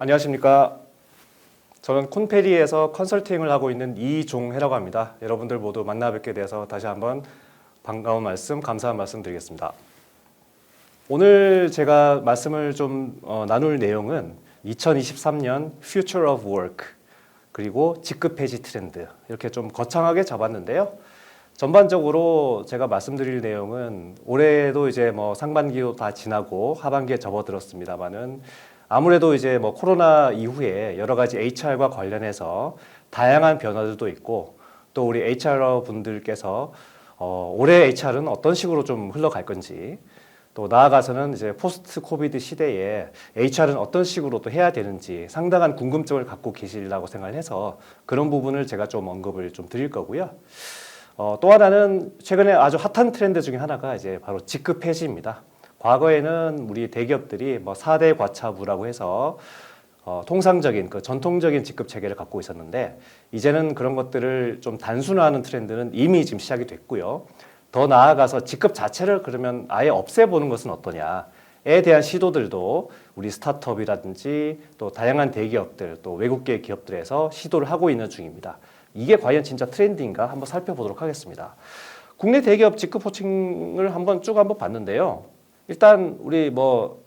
안녕하십니까. 저는 콘페리에서 컨설팅을 하고 있는 이종혜라고 합니다. 여러분들 모두 만나 뵙게 돼서 다시 한번 반가운 말씀, 감사한 말씀 드리겠습니다. 오늘 제가 말씀을 좀 나눌 내용은 2023년 Future of Work 그리고 직급 폐지 트렌드 이렇게 좀 거창하게 잡았는데요. 전반적으로 제가 말씀드릴 내용은 올해도 이제 상반기도 다 지나고 하반기에 접어들었습니다만은 아무래도 이제 코로나 이후에 여러 가지 HR과 관련해서 다양한 변화들도 있고 또 우리 HR 분들께서 올해 HR은 어떤 식으로 좀 흘러갈 건지 또 나아가서는 이제 포스트 코비드 시대에 HR은 어떤 식으로 또 해야 되는지 상당한 궁금증을 갖고 계시리라고 생각을 해서 그런 부분을 제가 좀 언급을 좀 드릴 거고요. 또 하나는 최근에 아주 핫한 트렌드 중에 하나가 이제 바로 직급 폐지입니다. 과거에는 우리 대기업들이 4대 과차부라고 해서 통상적인 전통적인 직급 체계를 갖고 있었는데 이제는 그런 것들을 좀 단순화하는 트렌드는 이미 지금 시작이 됐고요. 더 나아가서 직급 자체를 그러면 아예 없애보는 것은 어떠냐에 대한 시도들도 우리 스타트업이라든지 또 다양한 대기업들 또 외국계 기업들에서 시도를 하고 있는 중입니다. 이게 과연 진짜 트렌드인가 한번 살펴보도록 하겠습니다. 국내 대기업 직급 호칭을 한번 봤는데요. 일단 우리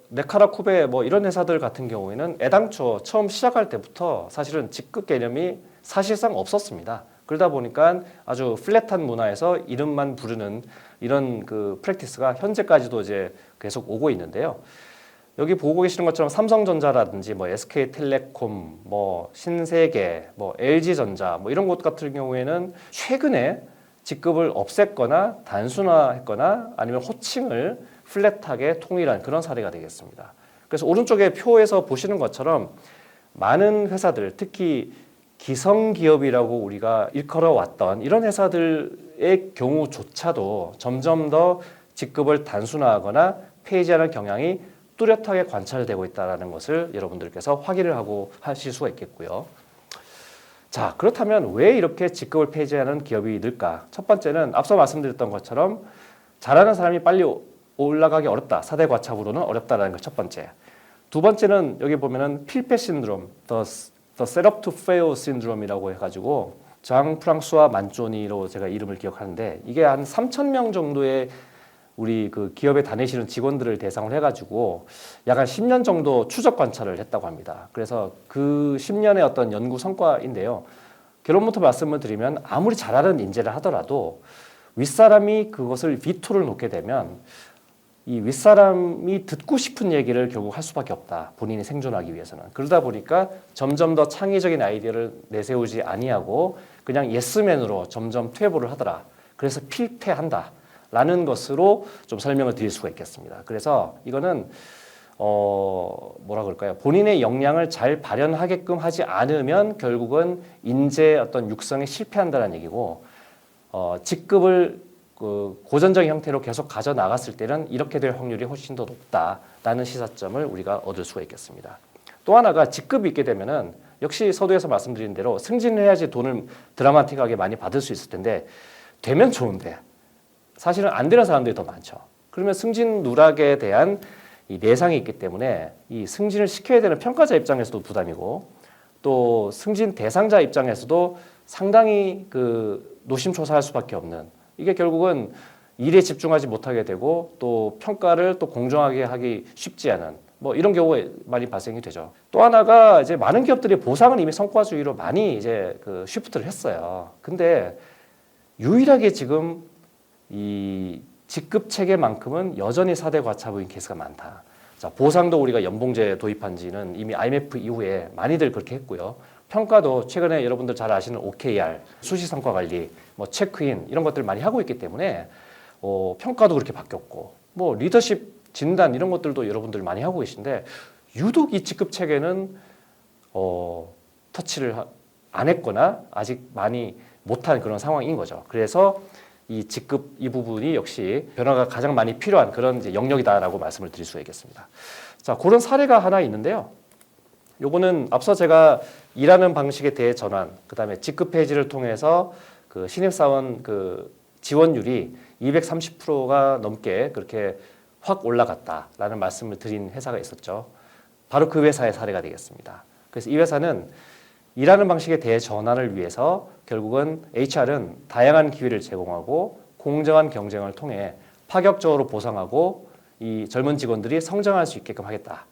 네카라 쿠베 이런 회사들 같은 경우에는 애당초 처음 시작할 때부터 사실은 직급 개념이 사실상 없었습니다. 그러다 보니까 아주 플랫한 문화에서 이름만 부르는 이런 그 프랙티스가 현재까지도 이제 계속 오고 있는데요. 여기 보고 계시는 것처럼 삼성전자라든지 SK텔레콤, 신세계, LG전자 이런 곳 같은 경우에는 최근에 직급을 없앴거나 단순화했거나 아니면 호칭을 플랫하게 통일한 그런 사례가 되겠습니다. 그래서 오른쪽에 표에서 보시는 것처럼 많은 회사들, 특히 기성기업이라고 우리가 일컬어 왔던 이런 회사들의 경우조차도 점점 더 직급을 단순화하거나 폐지하는 경향이 뚜렷하게 관찰되고 있다는 것을 여러분들께서 확인을 하고 하실 수가 있겠고요. 자, 그렇다면 왜 이렇게 직급을 폐지하는 기업이 늘까? 첫 번째는 앞서 말씀드렸던 것처럼 잘하는 사람이 빨리 올라가기 어렵다. 4대 과차부로는 어렵다라는 게 첫 번째. 두 번째는 여기 보면은 필패 신드롬, the setup to fail syndrome이라고 해가지고 장 프랑수와 만조니로 제가 이름을 기억하는데 이게 한 3,000명 정도의 우리 그 기업에 다니시는 직원들을 대상으로 해가지고 약 한 10년 정도 추적 관찰을 했다고 합니다. 그래서 그 10년의 어떤 연구 성과인데요. 결론부터 말씀을 드리면 아무리 잘하는 인재를 하더라도 윗사람이 그것을 비토를 놓게 되면 이 윗사람이 듣고 싶은 얘기를 결국 할 수밖에 없다. 본인이 생존하기 위해서는. 그러다 보니까 점점 더 창의적인 아이디어를 내세우지 아니하고 그냥 예스맨으로 점점 퇴보를 하더라. 그래서 필패한다. 라는 것으로 좀 설명을 드릴 수가 있겠습니다. 그래서 이거는 뭐라 그럴까요? 본인의 역량을 잘 발현하게끔 하지 않으면 결국은 인재 어떤 육성에 실패한다는 얘기고 직급을 그 고전적인 형태로 계속 가져 나갔을 때는 이렇게 될 확률이 훨씬 더 높다라는 시사점을 우리가 얻을 수가 있겠습니다. 또 하나가 직급이 있게 되면은 역시 서두에서 말씀드린 대로 승진을 해야지 돈을 드라마틱하게 많이 받을 수 있을 텐데 되면 좋은데 사실은 안 되는 사람들이 더 많죠. 그러면 승진 누락에 대한 이 내상이 있기 때문에 이 승진을 시켜야 되는 평가자 입장에서도 부담이고 또 승진 대상자 입장에서도 상당히 그 노심초사할 수밖에 없는 이게 결국은 일에 집중하지 못하게 되고 또 평가를 또 공정하게 하기 쉽지 않은 이런 경우가 많이 발생이 되죠. 또 하나가 이제 많은 기업들이 보상은 이미 성과주의로 많이 이제 그 쉬프트를 했어요. 근데 유일하게 지금 이 직급 체계만큼은 여전히 4대 과차부인 케이스가 많다. 자, 보상도 우리가 연봉제 도입한 지는 이미 IMF 이후에 많이들 그렇게 했고요. 평가도 최근에 여러분들 잘 아시는 OKR, 수시성과관리, 체크인 이런 것들 많이 하고 있기 때문에 평가도 그렇게 바뀌었고 리더십 진단 이런 것들도 여러분들 많이 하고 계신데 유독 이 직급 체계는 터치를 안 했거나 아직 많이 못한 그런 상황인 거죠. 그래서 이 직급 이 부분이 역시 변화가 가장 많이 필요한 그런 이제 영역이다라고 말씀을 드릴 수가 있겠습니다. 자, 그런 사례가 하나 있는데요. 요거는 앞서 제가 일하는 방식의 대전환, 그다음에 직급 폐지를 통해서 그 신입사원 그 지원율이 230%가 넘게 그렇게 확 올라갔다라는 말씀을 드린 회사가 있었죠. 바로 그 회사의 사례가 되겠습니다. 그래서 이 회사는 일하는 방식의 대전환을 위해서 결국은 HR은 다양한 기회를 제공하고 공정한 경쟁을 통해 파격적으로 보상하고 이 젊은 직원들이 성장할 수 있게끔 하겠다.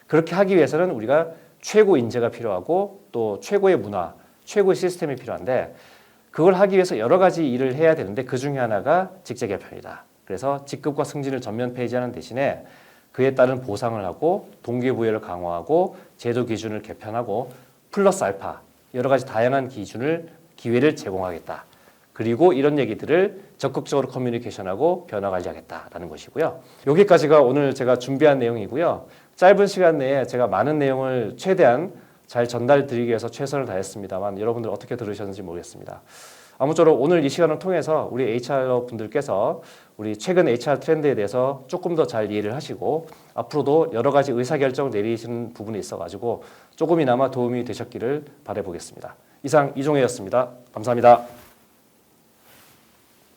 그렇게 하기 위해서는 우리가 최고 인재가 필요하고 또 최고의 문화, 최고의 시스템이 필요한데 그걸 하기 위해서 여러 가지 일을 해야 되는데 그 중에 하나가 직제 개편이다. 그래서 직급과 승진을 전면 폐지하는 대신에 그에 따른 보상을 하고 동기부여를 강화하고 제도 기준을 개편하고 플러스 알파 여러 가지 다양한 기회를 제공하겠다. 그리고 이런 얘기들을 적극적으로 커뮤니케이션하고 변화 관리하겠다라는 것이고요. 여기까지가 오늘 제가 준비한 내용이고요. 짧은 시간 내에 제가 많은 내용을 최대한 잘 전달드리기 위해서 최선을 다했습니다만 여러분들 어떻게 들으셨는지 모르겠습니다. 아무쪼록 오늘 이 시간을 통해서 우리 HR 분들께서 우리 최근 HR 트렌드에 대해서 조금 더 잘 이해를 하시고 앞으로도 여러 가지 의사결정 내리시는 부분이 있어가지고 조금이나마 도움이 되셨기를 바라보겠습니다. 이상 이종혜였습니다. 감사합니다.